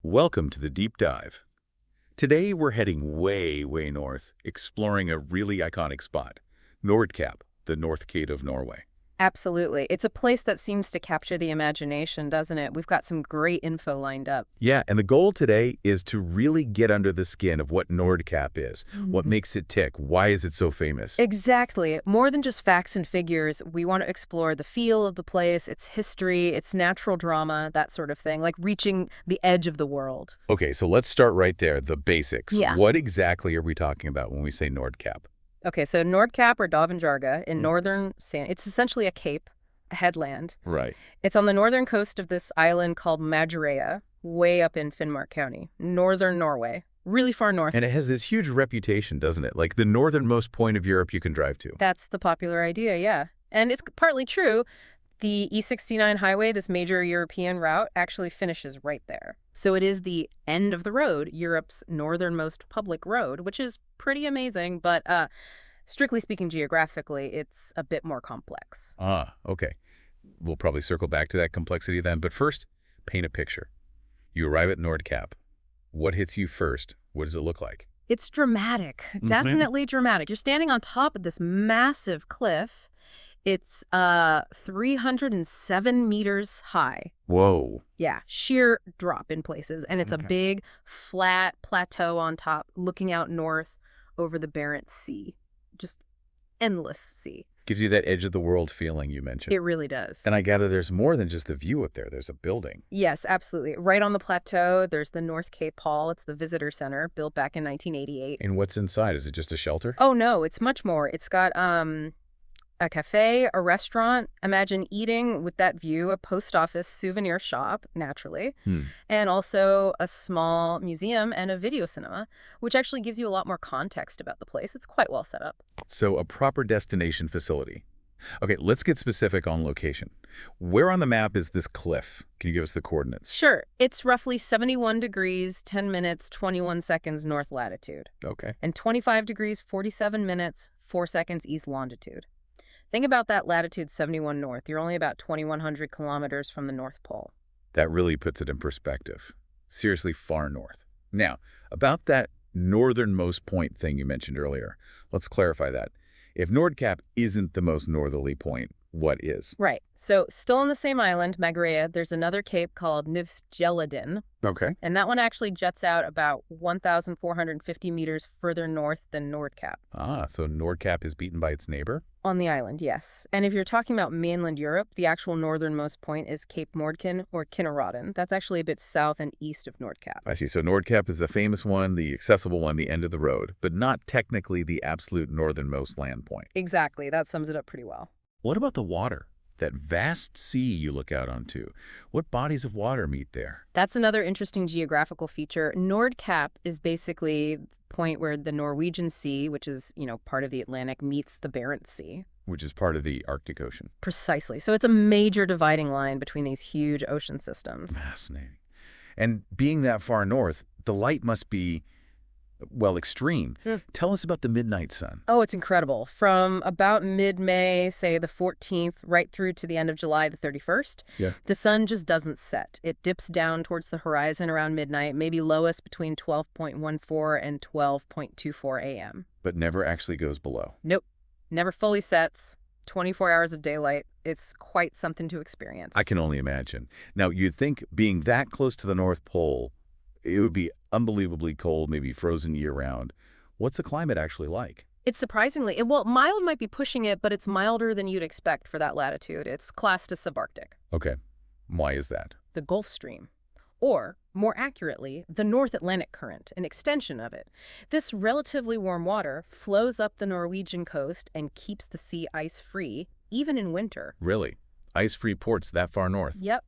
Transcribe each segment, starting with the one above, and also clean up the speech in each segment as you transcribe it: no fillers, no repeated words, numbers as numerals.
Welcome to the deep dive. Today we're heading way north, exploring a really iconic spot, Nordkapp, the North Cape of Norway. Absolutely. It's a place that seems to capture the imagination, doesn't it? We've got some great info lined up. Yeah, and the goal today is to really get under the skin of what Nordkapp is, what makes it tick, why is it so famous? Exactly. More than just facts and figures, we want to explore the feel of the place, its history, its natural drama, that sort of thing, like reaching the edge of the world. Okay, so let's start right there, the basics. Yeah. What exactly are we talking about when we say Nordkapp? Okay, so Nordkapp or Davenjarga in northern it's essentially a cape, a headland. Right. It's on the northern coast of this island called Magerea, way up in Finnmark County, northern Norway, really far north. And it has this huge reputation, doesn't it? Like the northernmost point of Europe you can drive to. That's the popular idea, yeah. And it's partly true. The E69 highway, this major European route, actually finishes right there. So it is the end of the road, Europe's northernmost public road, which is pretty amazing, but strictly speaking geographically, it's a bit more complex. Ah, okay. We'll probably circle back to that complexity then, but first, paint a picture. You arrive at Nordkapp. What hits you first? What does it look like? It's dramatic, definitely dramatic. You're standing on top of this massive cliff. It's 307 meters high. Whoa. Yeah, sheer drop in places. And it's a big, flat plateau on top, looking out north over the Barents Sea. Just endless sea. Gives you that edge of the world feeling you mentioned. It really does. And I gather there's more than just the view up there. There's a building. Yes, absolutely. Right on the plateau, there's the North Cape Hall. It's the visitor center, built back in 1988. And what's inside? Is it just a shelter? Oh, no, it's much more. It's got a cafe, a restaurant. Imagine eating with that view, a post office souvenir shop, naturally, and also a small museum and a video cinema, which actually gives you a lot more context about the place. It's quite well set up. So a proper destination facility. Okay, let's get specific on location. Where on the map is this cliff? Can you give us the coordinates? Sure. It's roughly 71 degrees, 10 minutes, 21 seconds north latitude, Okay. and 25 degrees, 47 minutes, 4 seconds east longitude. Think about that latitude 71 north. You're only about 2,100 kilometers from the North Pole. That really puts it in perspective. Seriously far north. Now, about that northernmost point thing you mentioned earlier, let's clarify that. If Nordkapp isn't the most northerly point, what is? Right. So still on the same island, Magerea, there's another cape called Nuvsfjelledin, Okay. and that one actually juts out about 1,450 meters further north than Nordkapp. Ah, so Nordkapp is beaten by its neighbor? On the island, yes. And if you're talking about mainland Europe, the actual northernmost point is Cape Nordkapp or Kinnarodden. That's actually a bit south and east of Nordkapp. I see. So Nordkapp is the famous one, the accessible one, the end of the road, but not technically the absolute northernmost land point. Exactly. That sums it up pretty well. What about the water? That vast sea you look out onto. What bodies of water meet there? That's another interesting geographical feature. Nordkapp is basically the point where the Norwegian Sea, which is, part of the Atlantic, meets the Barents Sea. Which is part of the Arctic Ocean. Precisely. So it's a major dividing line between these huge ocean systems. Fascinating. And being that far north, the light must be, well, extreme. Tell us about the midnight sun. Oh, it's incredible. From about mid-May, say the 14th, right through to the end of July, the 31st, the sun just doesn't set. It dips down towards the horizon around midnight, maybe lowest between 12.14 and 12.24 a.m. But never actually goes below. Nope. Never fully sets. 24 hours of daylight. It's quite something to experience. I can only imagine. Now, you'd think being that close to the North Pole, it would be unbelievably cold, maybe frozen year-round. What's the climate actually like? It's surprisingly, well, mild might be pushing it, but it's milder than you'd expect for that latitude. It's classed as subarctic. Okay. Why is that? The Gulf Stream. Or, more accurately, the North Atlantic Current, an extension of it. This relatively warm water flows up the Norwegian coast and keeps the sea ice-free, even in winter. Really? Ice-free ports that far north? Yep.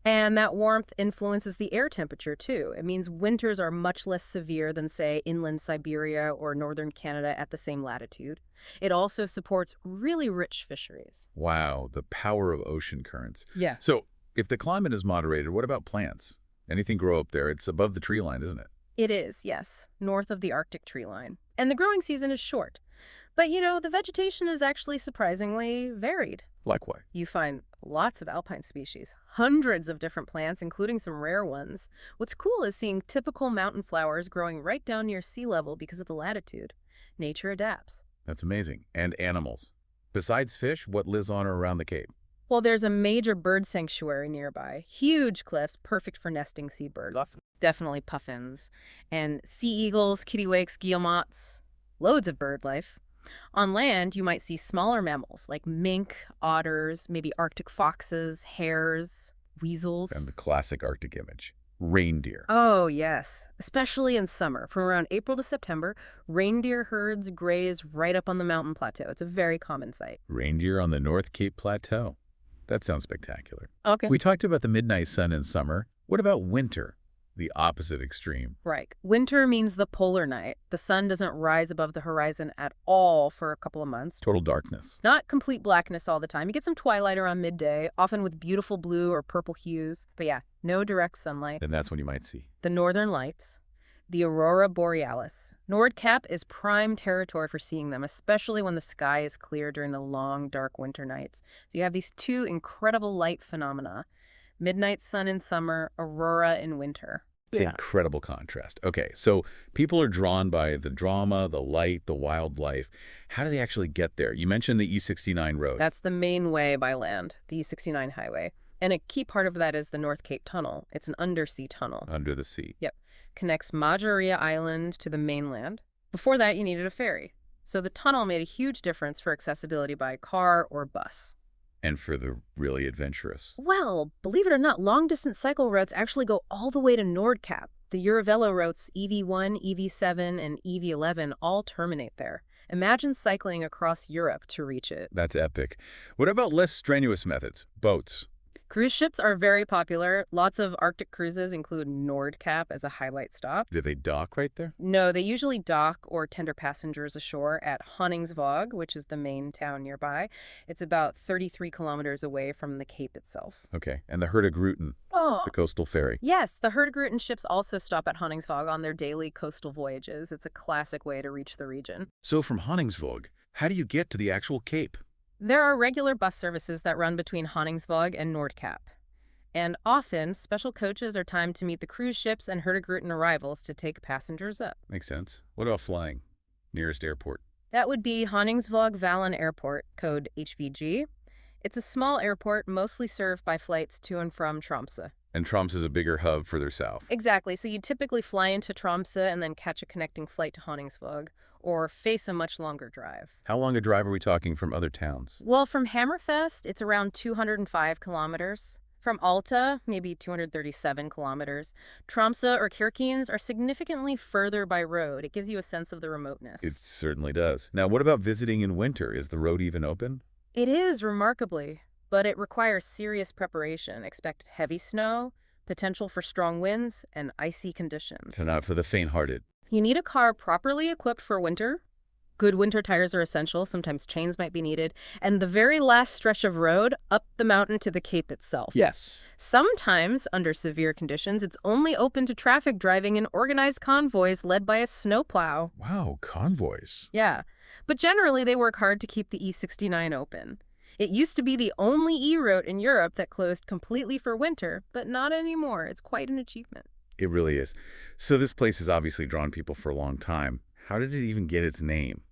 And that warmth influences the air temperature, too. It means winters are much less severe than, say, inland Siberia or northern Canada at the same latitude. It also supports really rich fisheries. Wow, the power of ocean currents. Yeah. So, if the climate is moderated, what about plants? Anything grow up there? It's above the tree line, isn't it? It is, yes, north of the Arctic tree line. And the growing season is short. But, the vegetation is actually surprisingly varied. Like what? You find lots of alpine species, hundreds of different plants, including some rare ones. What's cool is seeing typical mountain flowers growing right down near sea level because of the latitude. Nature adapts. That's amazing. And animals. Besides fish, what lives on or around the Cape? Well, there's a major bird sanctuary nearby. Huge cliffs, perfect for nesting seabirds. Definitely puffins. And sea eagles, kittiwakes, guillemots. Loads of bird life. On land, you might see smaller mammals like mink, otters, maybe Arctic foxes, hares, weasels. And the classic Arctic image. Reindeer. Oh, yes. Especially in summer. From around April to September, reindeer herds graze right up on the mountain plateau. It's a very common sight. Reindeer on the North Cape Plateau. That sounds spectacular. Okay. We talked about the midnight sun in summer. What about winter? The opposite extreme. Right. Winter means the polar night. The sun doesn't rise above the horizon at all for a couple of months. Total darkness. Not complete blackness all the time. You get some twilight around midday, often with beautiful blue or purple hues. But yeah, no direct sunlight. And that's when you might see. The northern lights, the aurora borealis. Nordkapp is prime territory for seeing them, especially when the sky is clear during the long, dark winter nights. So you have these two incredible light phenomena. Midnight sun in summer, aurora in winter. It's an incredible contrast. Okay, so people are drawn by the drama, the light, the wildlife. How do they actually get there? You mentioned the E69 road. That's the main way by land, the E69 highway. And a key part of that is the North Cape Tunnel. It's an undersea tunnel. Under the sea. Yep. Connects Majoria Island to the mainland. Before that, you needed a ferry. So the tunnel made a huge difference for accessibility by car or bus. And for the really adventurous. Well, believe it or not, long-distance cycle routes actually go all the way to Nordkapp. The Eurovelo routes EV1, EV7, and EV11 all terminate there. Imagine cycling across Europe to reach it. That's epic. What about less strenuous methods? Boats. Cruise ships are very popular. Lots of Arctic cruises include Nordkapp as a highlight stop. Do they dock right there? No, they usually dock or tender passengers ashore at Honningsvåg, which is the main town nearby. It's about 33 kilometers away from the Cape itself. Okay, and the Hurtigruten, the coastal ferry. Yes, the Hurtigruten ships also stop at Honningsvåg on their daily coastal voyages. It's a classic way to reach the region. So from Honningsvåg, how do you get to the actual Cape? There are regular bus services that run between Honningsvåg and Nordkapp. And often, special coaches are timed to meet the cruise ships and Hurtigruten arrivals to take passengers up. Makes sense. What about flying? Nearest airport? That would be Honningsvåg Vallon Airport, code HVG. It's a small airport mostly served by flights to and from Tromsø. And Tromsø is a bigger hub further south. Exactly, so you typically fly into Tromsø and then catch a connecting flight to Honningsvåg, or face a much longer drive. How long a drive are we talking from other towns? Well, from Hammerfest, it's around 205 kilometers. From Alta, maybe 237 kilometers. Tromsø or Kirkenes are significantly further by road. It gives you a sense of the remoteness. It certainly does. Now, what about visiting in winter? Is the road even open? It is, remarkably, but it requires serious preparation. Expect heavy snow, potential for strong winds, and icy conditions. So not for the faint-hearted. You need a car properly equipped for winter. Good winter tires are essential. Sometimes chains might be needed. And the very last stretch of road up the mountain to the Cape itself. Yes. Sometimes, under severe conditions, it's only open to traffic driving in organized convoys led by a snowplow. Wow, convoys. Yeah. But generally, they work hard to keep the E69 open. It used to be the only E-route in Europe that closed completely for winter, but not anymore. It's quite an achievement. It really is. So this place has obviously drawn people for a long time. How did it even get its name?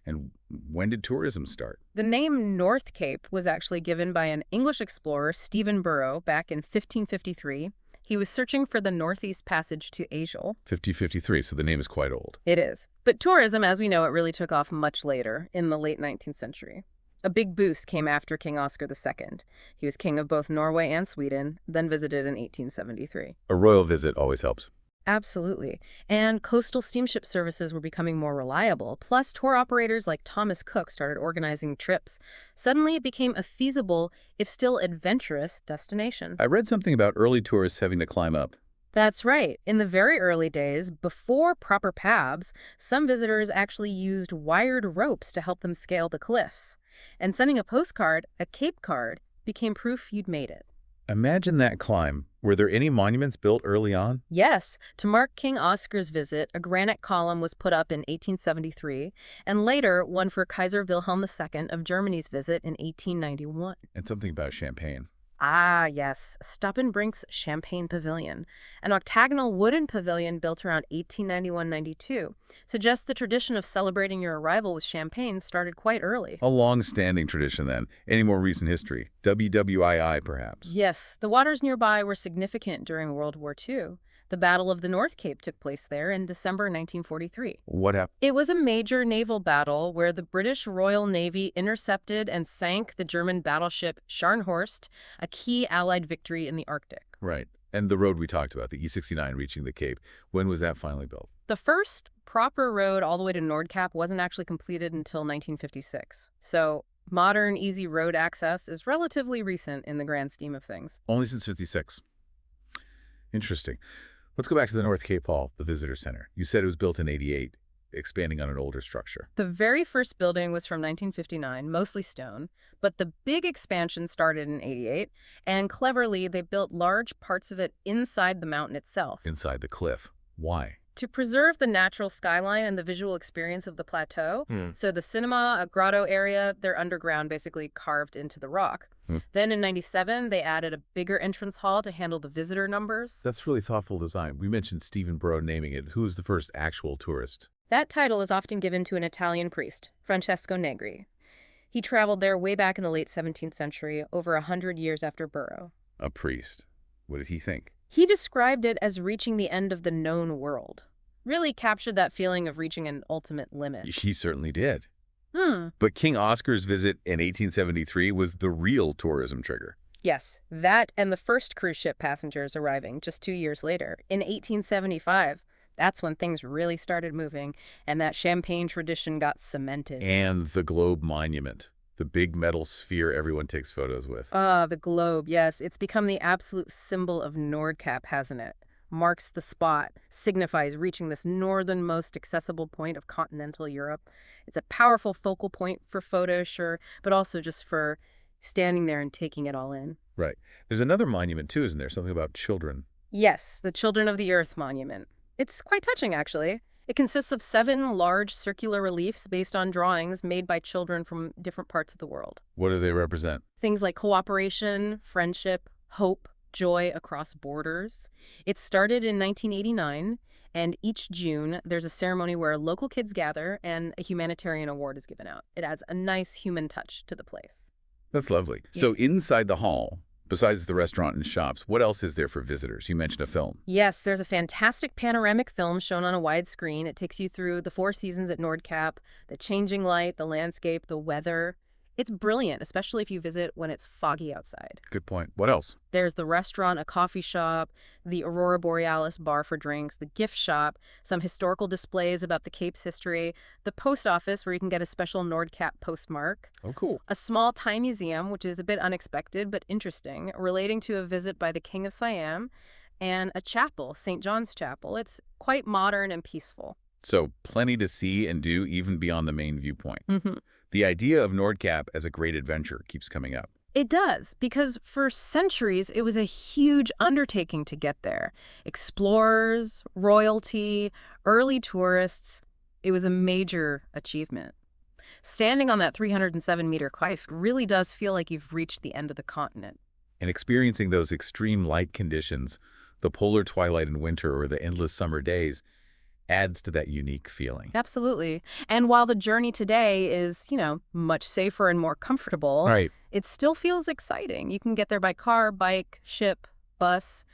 And when did tourism start? The name North Cape was actually given by an English explorer, Stephen Burrow, back in 1553. He was searching for the Northeast Passage to Asia. 1553, so the name is quite old. It is. But tourism, as we know it, really took off much later, in the late 19th century. A big boost came after King Oscar II. He was king of both Norway and Sweden, then visited in 1873. A royal visit always helps. Absolutely. And coastal steamship services were becoming more reliable. Plus, tour operators like Thomas Cook started organizing trips. Suddenly, it became a feasible, if still adventurous, destination. I read something about early tourists having to climb up. That's right. In the very early days, before proper paths, some visitors actually used wired ropes to help them scale the cliffs. And sending a postcard, a Cape card, became proof you'd made it. Imagine that climb. Were there any monuments built early on? Yes, to mark King Oscar's visit, a granite column was put up in 1873, and later one for Kaiser Wilhelm II of Germany's visit in 1891. And something about champagne. Ah, yes, Stuppenbrink's Champagne Pavilion, an octagonal wooden pavilion built around 1891-92, suggests the tradition of celebrating your arrival with champagne started quite early. A long-standing tradition, then. Any more recent history? WWII, perhaps? Yes, the waters nearby were significant during World War II. The Battle of the Northcapp took place there in December 1943. What happened? It was a major naval battle where the British Royal Navy intercepted and sank the German battleship Scharnhorst, a key Allied victory in the Arctic. Right. And the road we talked about, the E69 reaching the Cape, when was that finally built? The first proper road all the way to Nordkapp wasn't actually completed until 1956. So modern, easy road access is relatively recent in the grand scheme of things. Only since 56. Interesting. Let's go back to the North Cape Hall, the visitor center. You said it was built in '88, expanding on an older structure. The very first building was from 1959, mostly stone, but the big expansion started in '88, and cleverly they built large parts of it inside the mountain itself. Inside the cliff. Why? To preserve the natural skyline and the visual experience of the plateau. So the cinema, a grotto area, they're underground, basically carved into the rock. Then in '97, they added a bigger entrance hall to handle the visitor numbers. That's really thoughtful design. We mentioned Stephen Bro naming it. Who was the first actual tourist? That title is often given to an Italian priest, Francesco Negri. He traveled there way back in the late 17th century, over 100 years after Burrow. A priest. What did he think? He described it as reaching the end of the known world. Really captured that feeling of reaching an ultimate limit. He certainly did. But King Oscar's visit in 1873 was the real tourism trigger. Yes, that and the first cruise ship passengers arriving just 2 years later, in 1875. That's when things really started moving, and that champagne tradition got cemented. And the Globe Monument, the big metal sphere everyone takes photos with. Ah, the globe, yes. It's become the absolute symbol of Nordkapp, hasn't it? Marks the spot, signifies reaching this northernmost accessible point of continental Europe. It's a powerful focal point for photos, sure, but also just for standing there and taking it all in. Right. There's another monument, too, isn't there? Something about children. Yes, the Children of the Earth Monument. It's quite touching, actually. It consists of 7 large circular reliefs based on drawings made by children from different parts of the world. What do they represent? Things like cooperation, friendship, hope, joy across borders. It started in 1989, and each June there's a ceremony where local kids gather and a humanitarian award is given out. It adds a nice human touch to the place. That's lovely. Yeah. So inside the hall, besides the restaurant and shops, what else is there for visitors? You mentioned a film. Yes, there's a fantastic panoramic film shown on a wide screen. It takes you through the 4 seasons at Nordkapp, the changing light, the landscape, the weather. It's brilliant, especially if you visit when it's foggy outside. Good point. What else? There's the restaurant, a coffee shop, the Aurora Borealis bar for drinks, the gift shop, some historical displays about the Cape's history, the post office where you can get a special Nordkapp postmark, Oh, cool. a small Thai museum, which is a bit unexpected but interesting, relating to a visit by the King of Siam, and a chapel, St. John's Chapel. It's quite modern and peaceful. So plenty to see and do even beyond the main viewpoint. The idea of Nordkapp as a great adventure keeps coming up. It does, because for centuries it was a huge undertaking to get there. Explorers, royalty, early tourists. It was a major achievement. Standing on that 307-meter cliff really does feel like you've reached the end of the continent. And experiencing those extreme light conditions, the polar twilight in winter or the endless summer days, adds to that unique feeling. Absolutely. And while the journey today is, much safer and more comfortable, Right. it still feels exciting. You can get there by car, bike, ship, bus,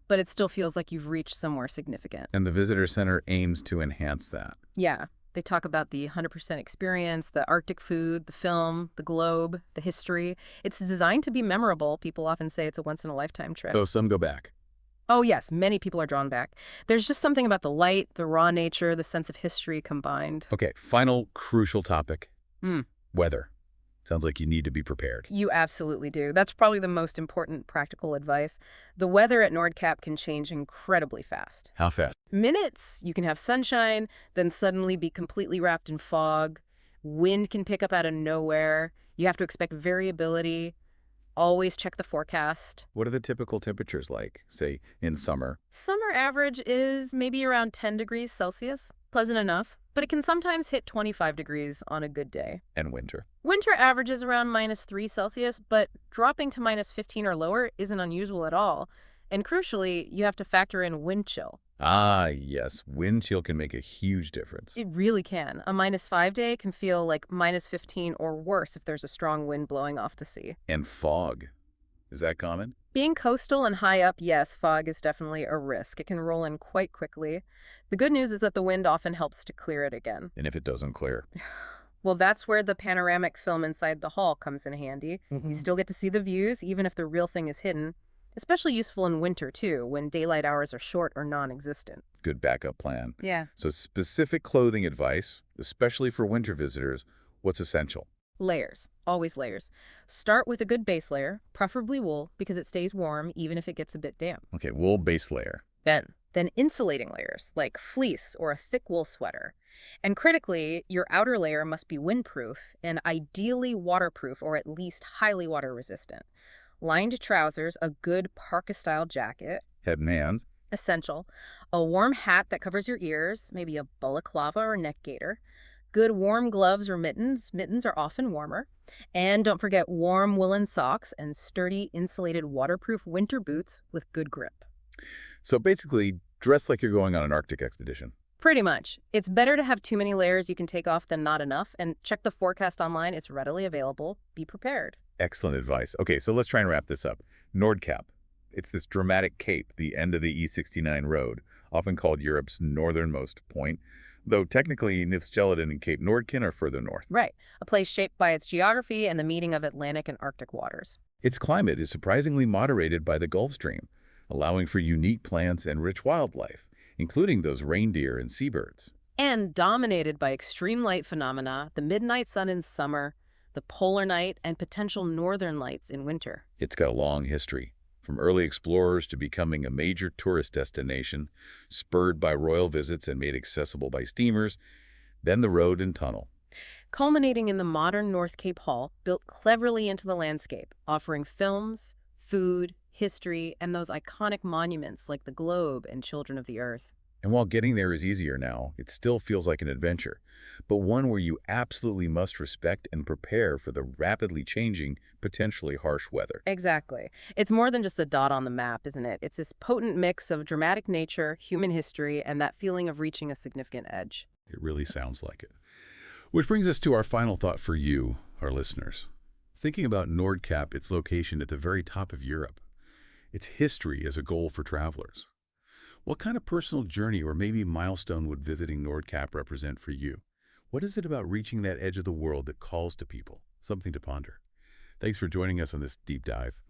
but it still feels like you've reached somewhere significant. And the visitor center aims to enhance that. Yeah. They talk about the 100% experience, the Arctic food, the film, the globe, the history. It's designed to be memorable. People often say it's a once-in-a-lifetime trip. So some go back. Oh, yes, many people are drawn back. There's just something about the light, the raw nature, the sense of history combined. Okay, final crucial topic. Hmm. Weather. Sounds like you need to be prepared. You absolutely do. That's probably the most important practical advice. The weather at Nordkapp can change incredibly fast. How fast? Minutes, you can have sunshine, then suddenly be completely wrapped in fog. Wind can pick up out of nowhere. You have to expect variability. Always check the forecast. What are the typical temperatures like, say, in summer Summer average is maybe around 10 degrees Celsius. Pleasant enough, but it can sometimes hit 25 degrees on a good day. and winter? Winter averages around -3 Celsius, but dropping to -15 or lower isn't unusual at all. And crucially, you have to factor in wind chill. Ah, yes, wind chill can make a huge difference. It really can. A -5 day can feel like -15 or worse if there's a strong wind blowing off the sea. And fog. Is that common? Being coastal and high up, yes, fog is definitely a risk. It can roll in quite quickly. The good news is that the wind often helps to clear it again. And if it doesn't clear? Well, that's where the panoramic film inside the hull comes in handy. You still get to see the views, even if the real thing is hidden. Especially useful in winter, too, when daylight hours are short or non-existent. Good backup plan. Yeah. So specific clothing advice, especially for winter visitors, what's essential? Layers. Always layers. Start with a good base layer, preferably wool, because it stays warm even if it gets a bit damp. Okay, wool base layer. Then insulating layers, like fleece or a thick wool sweater. And critically, your outer layer must be windproof and ideally waterproof or at least highly water resistant. Lined trousers, a good parka-style jacket, Head and hands. essential. A warm hat that covers your ears, maybe a balaclava or neck gaiter. Good warm gloves or mittens. Mittens are often warmer. And don't forget warm woolen socks and sturdy, insulated, waterproof winter boots with good grip. So basically, dress like you're going on an Arctic expedition. Pretty much. It's better to have too many layers you can take off than not enough, and check the forecast online. It's readily available. Be prepared. Excellent advice. Okay, so let's try and wrap this up. Nordkapp. It's this dramatic cape, the end of the E69 road, often called Europe's northernmost point, though technically Nifstjeleden and Cape Nordkin are further north. Right. A place shaped by its geography and the meeting of Atlantic and Arctic waters. Its climate is surprisingly moderated by the Gulf Stream, allowing for unique plants and rich wildlife, including those reindeer and seabirds. And dominated by extreme light phenomena, the midnight sun in summer, the polar night, and potential northern lights in winter. It's got a long history, from early explorers to becoming a major tourist destination, spurred by royal visits and made accessible by steamers, then the road and tunnel. Culminating in the modern North Cape Hall, built cleverly into the landscape, offering films, food, history, and those iconic monuments like the Globe and Children of the Earth. And while getting there is easier now, it still feels like an adventure, but one where you absolutely must respect and prepare for the rapidly changing, potentially harsh weather. Exactly. It's more than just a dot on the map, isn't it? It's this potent mix of dramatic nature, human history, and that feeling of reaching a significant edge. It really sounds like it. Which brings us to our final thought for you, our listeners. Thinking about Nordkapp, its location at the very top of Europe, its history as a goal for travelers. What kind of personal journey or maybe milestone would visiting Nordkapp represent for you? What is it about reaching that edge of the world that calls to people? Something to ponder. Thanks for joining us on this deep dive.